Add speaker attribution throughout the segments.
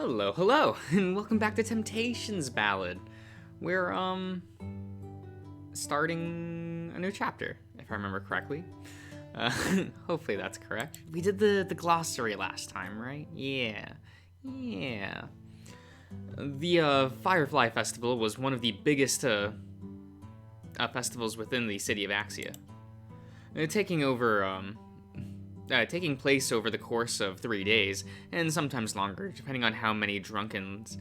Speaker 1: Hello, and welcome back to Temptations Ballad. We're, starting a new chapter, if I remember correctly. Uh, Hopefully that's correct. We did the glossary last time, right? Yeah. The, Firefly Festival was one of the biggest, festivals within the city of Axia. Taking place over the course of 3 days, and sometimes longer, depending on how many drunkards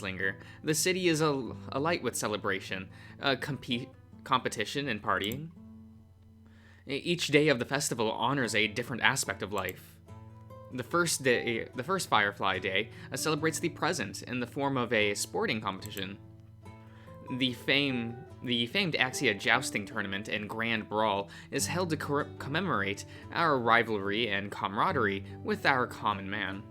Speaker 1: linger. The city is alight with celebration, competition, and partying. Each day of the festival honors a different aspect of life. The first Firefly Day, celebrates the present in the form of a sporting competition. The famed Axia Jousting Tournament and Grand Brawl is held to commemorate our rivalry and camaraderie with our common man.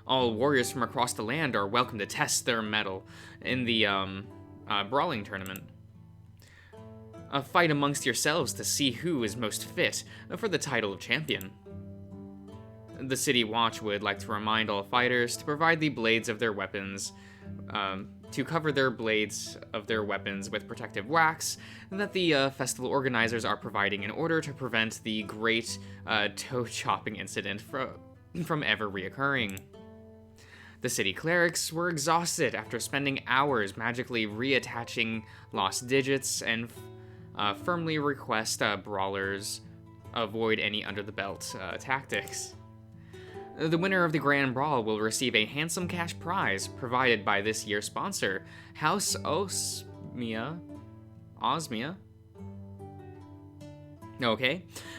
Speaker 1: All warriors from across the land are welcome to test their mettle in the brawling tournament. Fight amongst yourselves to see who is most fit for the title of champion. The City Watch would like to remind all fighters to provide the blades of their weapons, to cover their blades of their weapons with protective wax that the festival organizers are providing in order to prevent the great toe chopping incident from ever reoccurring. The city clerics were exhausted after spending hours magically reattaching lost digits and firmly request brawlers avoid any under-the-belt tactics. The winner of the Grand Brawl will receive a handsome cash prize provided by this year's sponsor, House Osmia,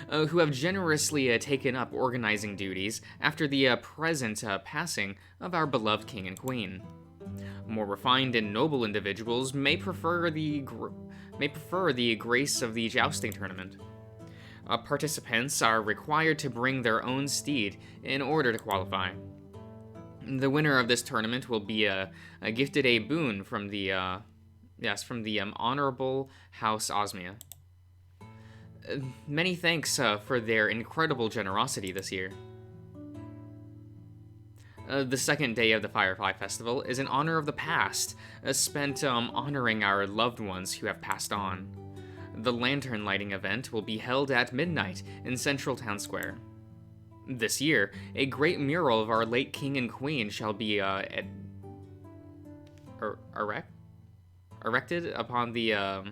Speaker 1: who have generously taken up organizing duties after the present passing of our beloved king and queen. More refined and noble individuals may prefer the grace of the jousting tournament. Participants are required to bring their own steed in order to qualify. The winner of this tournament will be gifted a boon from the Honorable House Osmia. Many thanks for their incredible generosity this year. The second day of the Firefly Festival is in honor of the past, spent honoring our loved ones who have passed on. The lantern lighting event will be held at midnight in Central Town Square. This year, a great mural of our late king and queen shall be erected upon the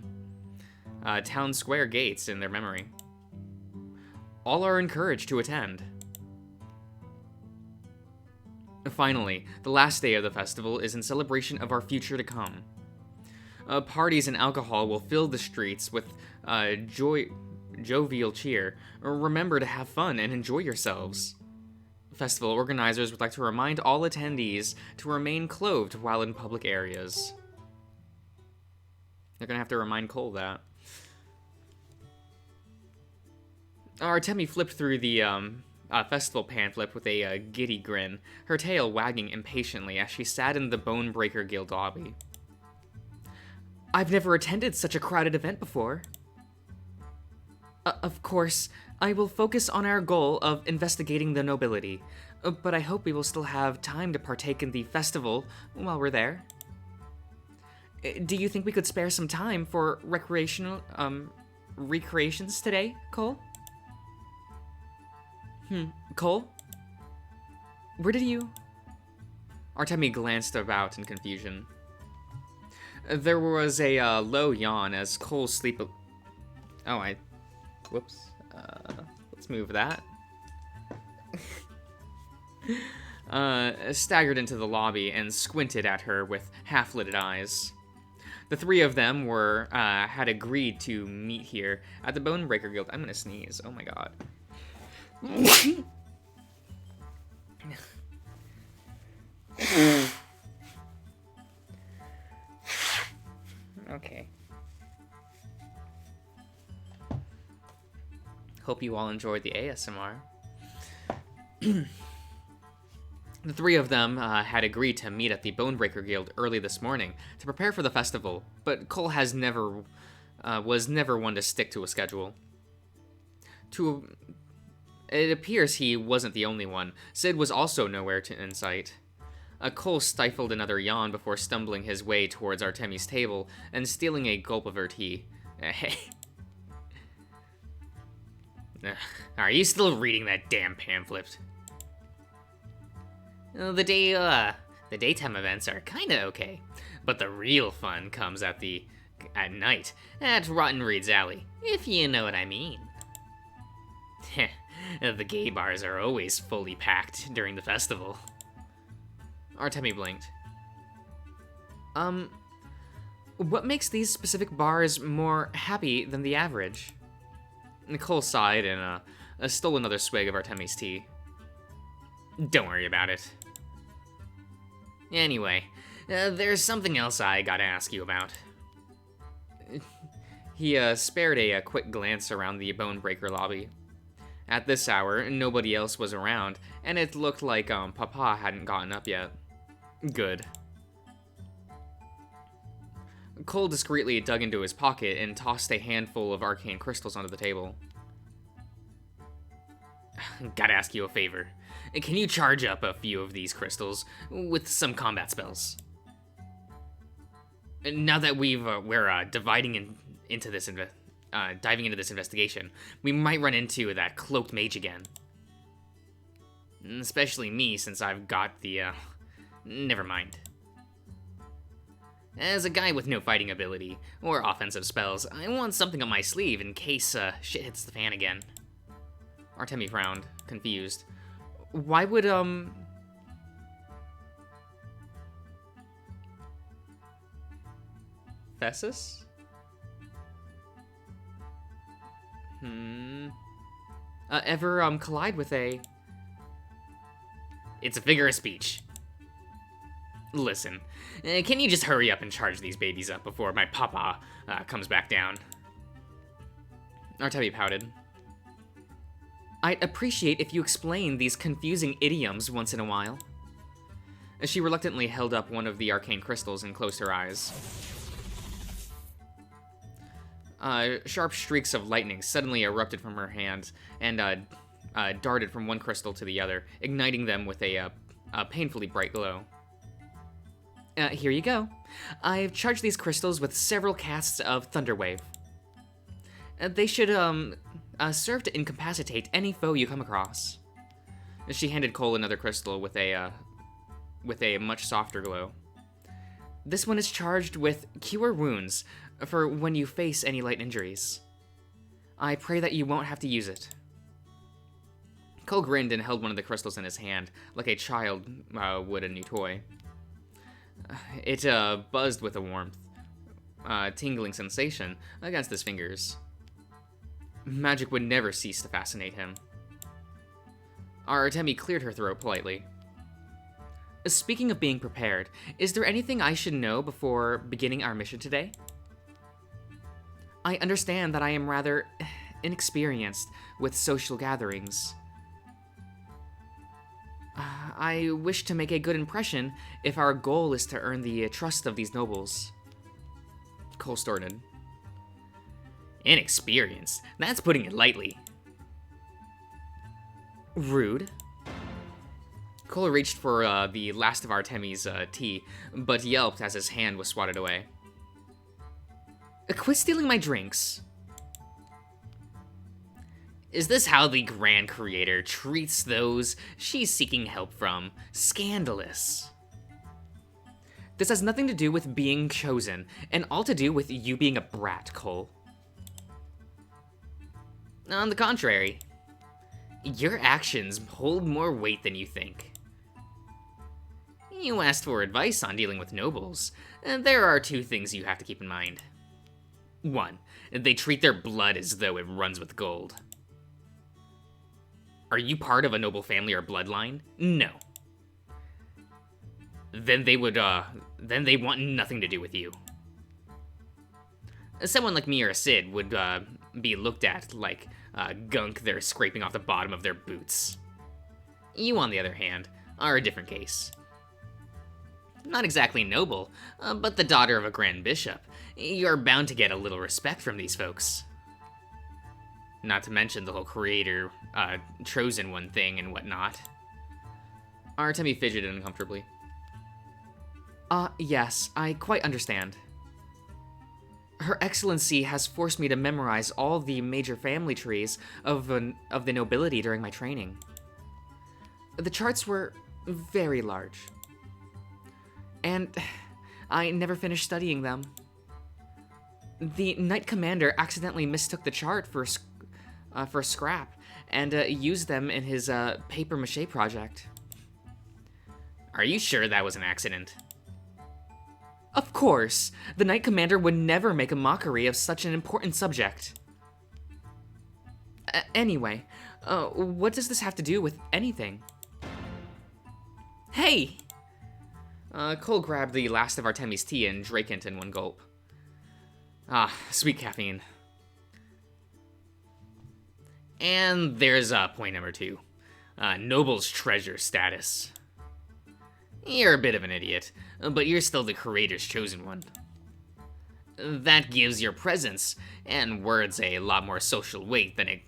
Speaker 1: town square gates in their memory. All are encouraged to attend. Finally, the last day of the festival is in celebration of our future to come. Parties and alcohol will fill the streets with jovial cheer. Remember to have fun and enjoy yourselves. Festival organizers would like to remind all attendees to remain clothed while in public areas. They're gonna have to remind Cole that. Artemi flipped through the festival pamphlet with a giddy grin, her tail wagging impatiently as she sat in the Bonebreaker Guild lobby. I've never attended such a crowded event before. Of course, I will focus on our goal of investigating the nobility, but I hope we will still have time to partake in the festival while we're there. Do you think we could spare some time for recreations today, Cole? Cole? Where did you... Artemi glanced about in confusion. There was a low yawn as Cole whoops. Let's move that. Staggered into the lobby and squinted at her with half-lidded eyes. The three of them had agreed to meet here at the Bonebreaker Guild. I'm gonna sneeze. Oh my god. Okay. Hope you all enjoyed the ASMR. The three of them had agreed to meet at the Bonebreaker Guild early this morning to prepare for the festival, but Cole was never one to stick to a schedule. It appears he wasn't the only one. Sid was also nowhere in sight. Cole stifled another yawn before stumbling his way towards Artemi's table and stealing a gulp of her tea. Hey. Are you still reading that damn pamphlet? The daytime events are kinda okay, but the real fun comes at night at Rotten Reed's Alley, if you know what I mean. The gay bars are always fully packed during the festival. Artemi blinked. What makes these specific bars more happy than the average? Nicole sighed and stole another swig of Artemi's tea. Don't worry about it. Anyway, there's something else I gotta ask you about. He spared a quick glance around the Bonebreaker lobby. At this hour, nobody else was around, and it looked like Papa hadn't gotten up yet. Good. Cole discreetly dug into his pocket and tossed a handful of arcane crystals onto the table. Gotta ask you a favor. Can you charge up a few of these crystals with some combat spells? Now that we're diving into this investigation, we might run into that cloaked mage again. Especially me, since I've got the, never mind. As a guy with no fighting ability, or offensive spells, I want something up my sleeve in case, shit hits the fan again. Artemi frowned, confused. Why would, Thesis? Ever, collide with a... It's a figure of speech. Listen, can you just hurry up and charge these babies up before my papa, comes back down? Artemi pouted. I'd appreciate if you explain these confusing idioms once in a while. She reluctantly held up one of the arcane crystals and closed her eyes. Sharp streaks of lightning suddenly erupted from her hands and darted from one crystal to the other, igniting them with a painfully bright glow. Here you go. I've charged these crystals with several casts of Thunderwave. They should serve to incapacitate any foe you come across. She handed Cole another crystal with a much softer glow. This one is charged with Cure Wounds for when you face any light injuries. I pray that you won't have to use it. Cole grinned and held one of the crystals in his hand, like a child would a new toy. It buzzed with a warmth, tingling sensation against his fingers. Magic would never cease to fascinate him. Artemi cleared her throat politely. Speaking of being prepared, is there anything I should know before beginning our mission today? I understand that I am rather inexperienced with social gatherings. I wish to make a good impression if our goal is to earn the trust of these nobles. Cole snorted. Inexperienced? That's putting it lightly. Rude. Cole reached for the last of Artemi's tea, but yelped as his hand was swatted away. Quit stealing my drinks. Is this how the Grand Creator treats those she's seeking help from? Scandalous. This has nothing to do with being chosen, and all to do with you being a brat, Cole. On the contrary, your actions hold more weight than you think. You asked for advice on dealing with nobles, and there are two things you have to keep in mind. 1, they treat their blood as though it runs with gold. Are you part of a noble family or bloodline? No. Then they want nothing to do with you. Someone like me or Sid would be looked at like gunk they're scraping off the bottom of their boots. You, on the other hand, are a different case. Not exactly noble, but the daughter of a grand bishop. You're bound to get a little respect from these folks. Not to mention the whole creator chosen one thing and whatnot. Artemi fidgeted uncomfortably. Yes, I quite understand. Her Excellency has forced me to memorize all the major family trees of the nobility during my training. The charts were very large, and I never finished studying them. The Knight Commander accidentally mistook the chart for a scrap and used them in his papier-mâché project.
Speaker 2: Are you sure that was an accident?
Speaker 1: Of course! The Knight Commander would never make a mockery of such an important subject. Anyway, what does this have to do with anything? Hey! Cole grabbed the last of Artemi's tea and drank it in one gulp. Sweet caffeine.
Speaker 2: And there's point number 2. Noble's treasure status. You're a bit of an idiot, but you're still the creator's chosen one. That gives your presence and words a lot more social weight than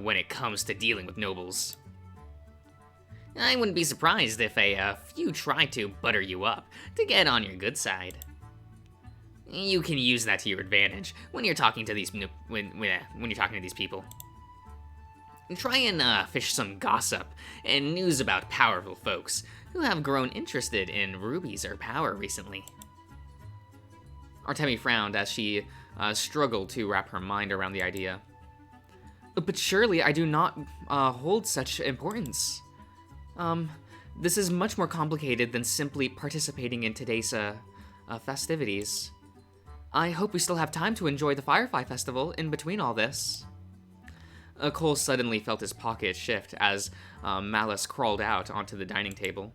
Speaker 2: when it comes to dealing with nobles. I wouldn't be surprised if a few try to butter you up to get on your good side. You can use that to your advantage when you're talking to these when you're talking to these people. Try and fish some gossip and news about powerful folks who have grown interested in rubies or power recently.
Speaker 1: Artemi frowned as she struggled to wrap her mind around the idea. But surely I do not hold such importance. This is much more complicated than simply participating in today's festivities. I hope we still have time to enjoy the Firefly Festival in between all this. Cole suddenly felt his pocket shift as Malice crawled out onto the dining table.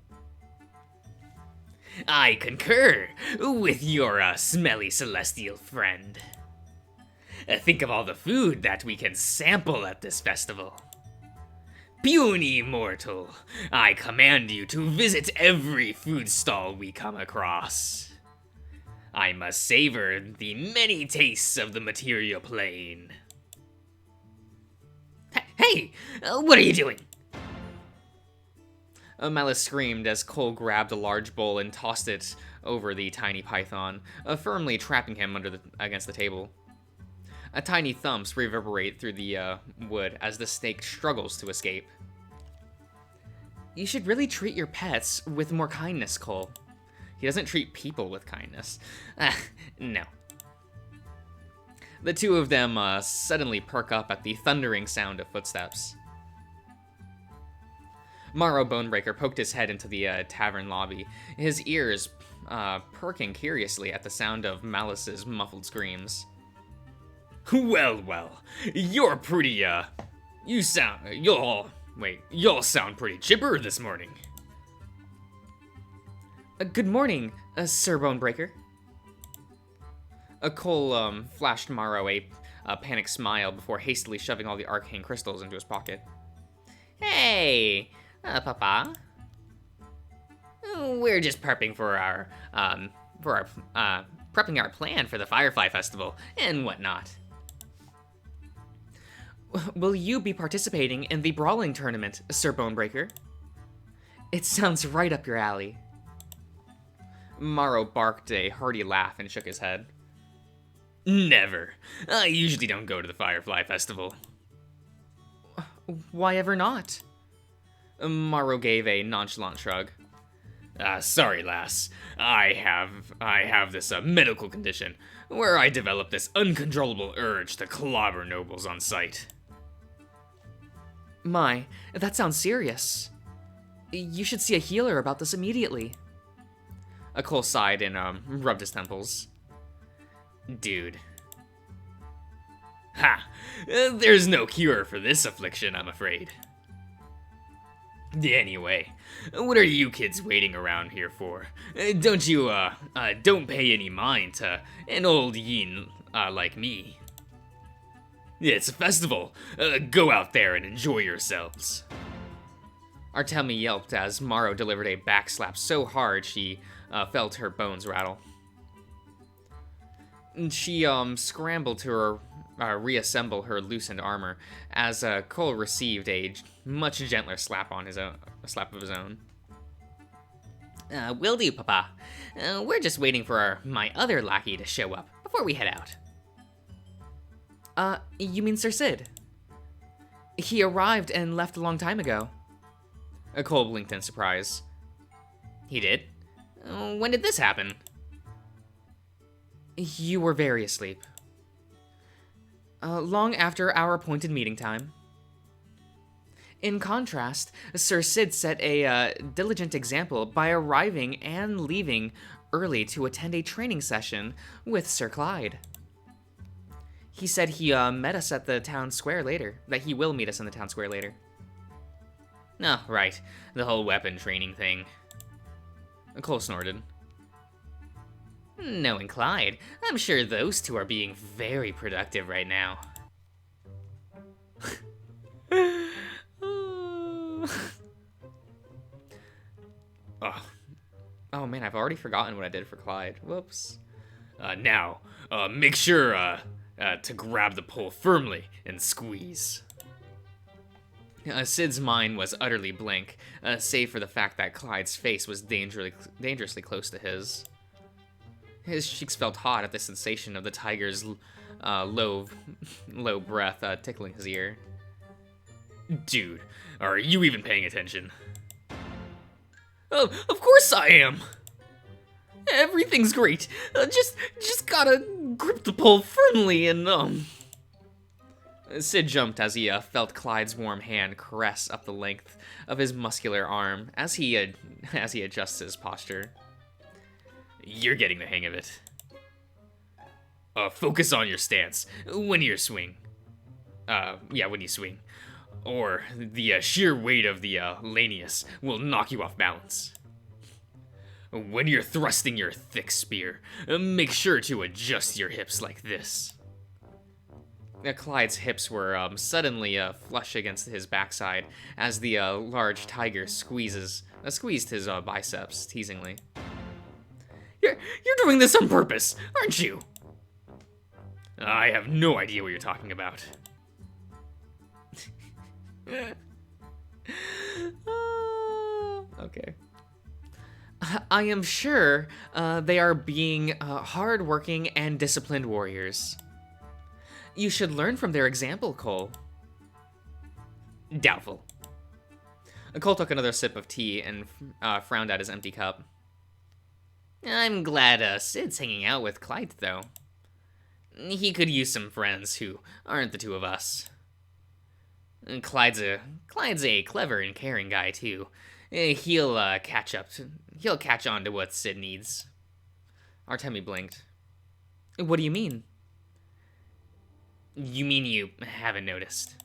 Speaker 2: I concur with your smelly celestial friend. Think of all the food that we can sample at this festival. Puny mortal, I command you to visit every food stall we come across. I must savor the many tastes of the material plane. Hey, what are you doing?
Speaker 1: Malice screamed as Cole grabbed a large bowl and tossed it over the tiny python, firmly trapping him against the table. Tiny thumps reverberate through the wood as the snake struggles to escape. You should really treat your pets with more kindness, Cole. He doesn't treat people with kindness.
Speaker 2: No.
Speaker 1: The two of them suddenly perk up at the thundering sound of footsteps. Morrow Bonebreaker poked his head into the tavern lobby, his ears perking curiously at the sound of Malice's muffled screams.
Speaker 2: Well, you're pretty, y'all sound pretty chipper this morning.
Speaker 1: Good morning, Sir Bonebreaker. Cole flashed Morrow a panicked smile before hastily shoving all the arcane crystals into his pocket.
Speaker 2: Hey, Papa. We're just prepping for our prepping our plan for the Firefly Festival and whatnot.
Speaker 1: Will you be participating in the brawling tournament, Sir Bonebreaker? It sounds right up your alley. Morrow barked a hearty laugh and shook his head.
Speaker 2: Never. I usually don't go to the Firefly Festival.
Speaker 1: Why ever not? Morrow gave a nonchalant shrug.
Speaker 2: Sorry, lass. I have this medical condition where I develop this uncontrollable urge to clobber nobles on sight.
Speaker 1: My, that sounds serious. You should see a healer about this immediately. Cole sighed and rubbed his temples.
Speaker 2: Dude. Ha! There's no cure for this affliction, I'm afraid. Anyway, what are you kids waiting around here for? Don't pay any mind to an old yin like me. It's a festival. Go out there and enjoy yourselves.
Speaker 1: Artemi yelped as Morrow delivered a backslap so hard she felt her bones rattle. She scrambled to her reassemble her loosened armor, as Cole received a much gentler slap of his own.
Speaker 2: Will do, Papa. We're just waiting for my other lackey to show up before we head out.
Speaker 3: You mean Sir Sid? He arrived and left a long time ago.
Speaker 1: Cole blinked in surprise.
Speaker 2: He did? When did this happen?
Speaker 3: You were very asleep. Long after our appointed meeting time. In contrast, Sir Sid set a diligent example by arriving and leaving early to attend a training session with Sir Clyde. He said he met us at the town square later, that he will meet us in the town square later.
Speaker 2: Oh, right. The whole weapon training thing.
Speaker 1: Cole snorted.
Speaker 2: Knowing Clyde, I'm sure those two are being very productive right now.
Speaker 1: Oh man, I've already forgotten what I did for Clyde. Whoops.
Speaker 2: Now, make sure to grab the pole firmly and squeeze.
Speaker 1: Sid's mind was utterly blank, save for the fact that Clyde's face was dangerously close to his. His cheeks felt hot at the sensation of the tiger's low breath tickling his ear.
Speaker 2: Dude, are you even paying attention? Of course I am! Everything's great. Just gotta grip the pole firmly and,
Speaker 1: Sid jumped as he felt Clyde's warm hand caress up the length of his muscular arm as he adjusts his posture.
Speaker 2: You're getting the hang of it. Focus on your stance when you swing. When you swing. Or the sheer weight of the lanius will knock you off balance. When you're thrusting your thick spear, make sure to adjust your hips like this.
Speaker 1: Clyde's hips were suddenly flush against his backside as the large tiger squeezed his biceps teasingly.
Speaker 2: You're doing this on purpose, aren't you? I have no idea what you're talking about.
Speaker 1: Okay.
Speaker 3: I am sure they are being hard-working and disciplined warriors. You should learn from their example, Cole.
Speaker 2: Doubtful.
Speaker 1: Cole took another sip of tea and frowned at his empty cup.
Speaker 2: I'm glad Sid's hanging out with Clyde, though. He could use some friends who aren't the two of us. Clyde's a clever and caring guy, too. He'll catch on to what Sid needs.
Speaker 1: Artemi blinked.
Speaker 3: What do you mean?
Speaker 2: You mean you haven't noticed?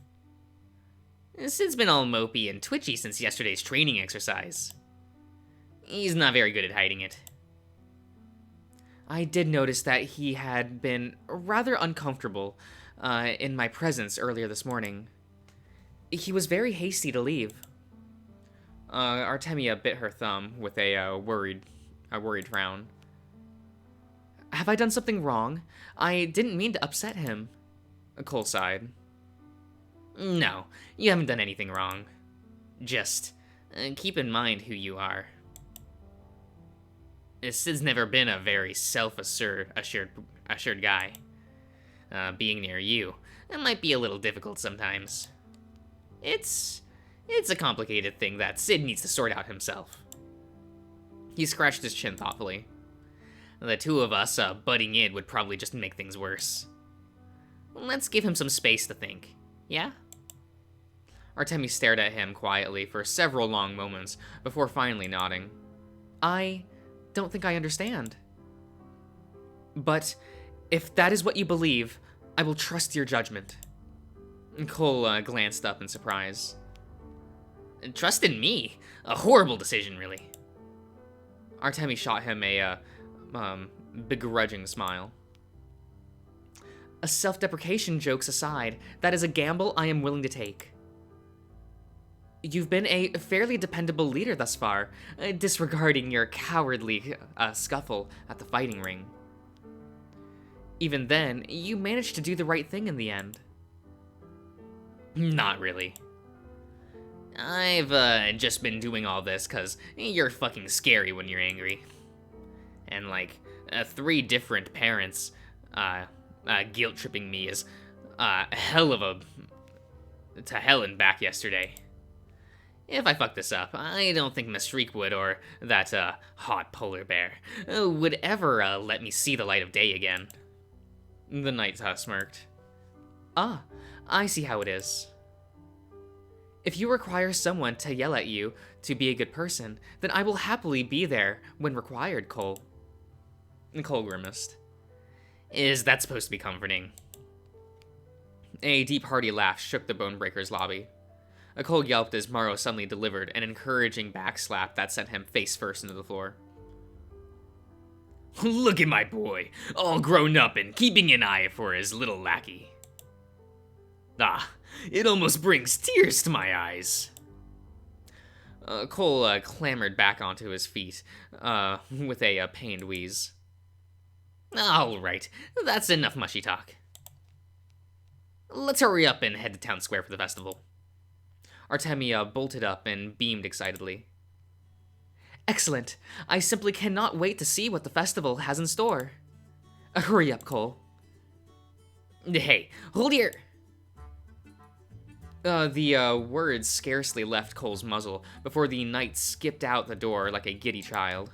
Speaker 2: Sid's been all mopey and twitchy since yesterday's training exercise. He's not very good at hiding it.
Speaker 3: I did notice that he had been rather uncomfortable in my presence earlier this morning. He was very hasty to leave.
Speaker 1: Artemia bit her thumb with a worried frown.
Speaker 3: Have I done something wrong? I didn't mean to upset him.
Speaker 1: Cole sighed.
Speaker 2: No, you haven't done anything wrong. Just keep in mind who you are. Sid's never been a very self-assured guy. Being near you, it might be a little difficult sometimes. It's a complicated thing that Sid needs to sort out himself.
Speaker 1: He scratched his chin thoughtfully.
Speaker 2: The two of us butting in would probably just make things worse. Let's give him some space to think, yeah?
Speaker 1: Artemi stared at him quietly for several long moments before finally nodding.
Speaker 3: I don't think I understand. But if that is what you believe, I will trust your judgment.
Speaker 1: Cole glanced up in surprise.
Speaker 2: Trust in me? A horrible decision, really.
Speaker 1: Artemi shot him a begrudging smile.
Speaker 3: Self-deprecation jokes aside, that is a gamble I am willing to take. You've been a fairly dependable leader thus far, disregarding your cowardly scuffle at the fighting ring. Even then, you managed to do the right thing in the end.
Speaker 2: Not really. I've just been doing all this because you're fucking scary when you're angry. And like, 3 different parents guilt tripping me is hell of a to hell and back yesterday. If I fuck this up, I don't think Miss Shriek would, or that hot polar bear, would ever let me see the light of day again.
Speaker 1: The knight smirked.
Speaker 3: Ah, I see how it is. If you require someone to yell at you to be a good person, then I will happily be there when required, Cole.
Speaker 1: Cole grimaced.
Speaker 2: Is that supposed to be comforting?
Speaker 1: A deep, hearty laugh shook the Bonebreaker's lobby. Cole yelped as Morrow suddenly delivered an encouraging backslap that sent him face first into the floor.
Speaker 2: Look at my boy, all grown up and keeping an eye for his little lackey. Ah, it almost brings tears to my eyes.
Speaker 1: Cole clambered back onto his feet with a pained wheeze.
Speaker 2: All right, that's enough mushy talk. Let's hurry up and head to Town Square for the festival.
Speaker 1: Artemia bolted up and beamed excitedly.
Speaker 3: Excellent. I simply cannot wait to see what the festival has in store. Hurry up, Cole.
Speaker 2: Hey, hold your...
Speaker 1: The words scarcely left Cole's muzzle before the knight skipped out the door like a giddy child.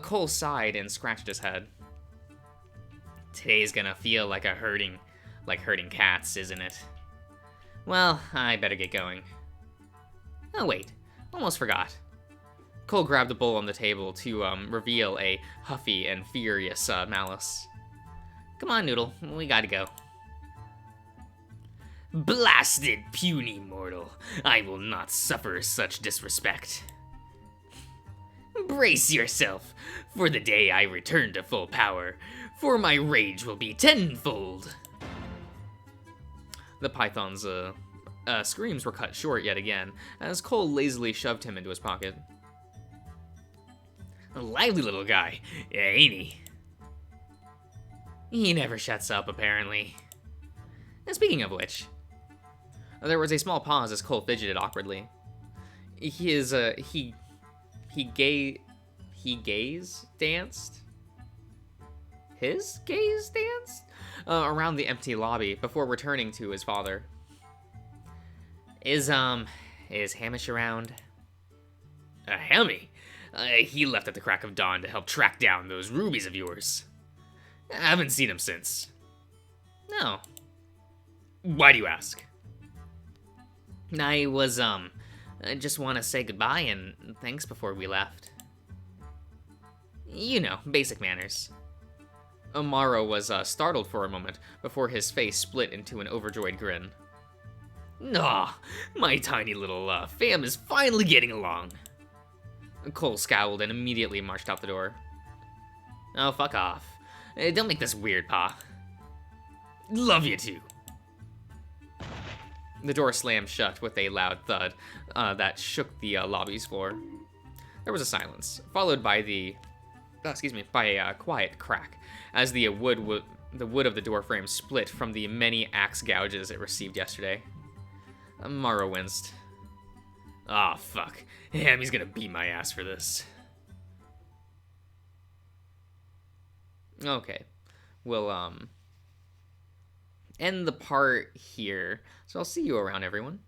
Speaker 1: Cole sighed and scratched his head.
Speaker 2: Today's gonna feel like hurting cats, isn't it? Well, I better get going. Oh wait, almost forgot.
Speaker 1: Cole grabbed the bowl on the table to reveal a huffy and furious Malice.
Speaker 2: Come on, Noodle, we gotta go. Blasted puny mortal, I will not suffer such disrespect. Brace yourself for the day I return to full power, for my rage will be tenfold.
Speaker 1: The python's screams were cut short yet again, as Cole lazily shoved him into his pocket.
Speaker 2: A lively little guy, ain't he? He never shuts up, apparently.
Speaker 1: And speaking of which, there was a small pause as Cole fidgeted awkwardly. He gaze danced around the empty lobby before returning to his father.
Speaker 2: Is Hamish around? Hammy? He left at the crack of dawn to help track down those rubies of yours. I haven't seen him since.
Speaker 1: No.
Speaker 2: Why do you ask?
Speaker 3: I was, I just want to say goodbye and thanks before we left.
Speaker 1: You know, basic manners. Amaro was startled for a moment before his face split into an overjoyed grin.
Speaker 2: Aw, my tiny little fam is finally getting along.
Speaker 1: Cole scowled and immediately marched out the door.
Speaker 2: Oh, fuck off. Don't make this weird, Pa. Love you too.
Speaker 1: The door slammed shut with a loud thud that shook the lobby's floor. There was a silence, followed by a quiet crack as the wood of the door frame split from the many axe gouges it received yesterday. Morrow winced.
Speaker 2: Ah, fuck. Hammy's gonna beat my ass for this.
Speaker 1: Okay. We'll, end the part here. So I'll see you around, everyone.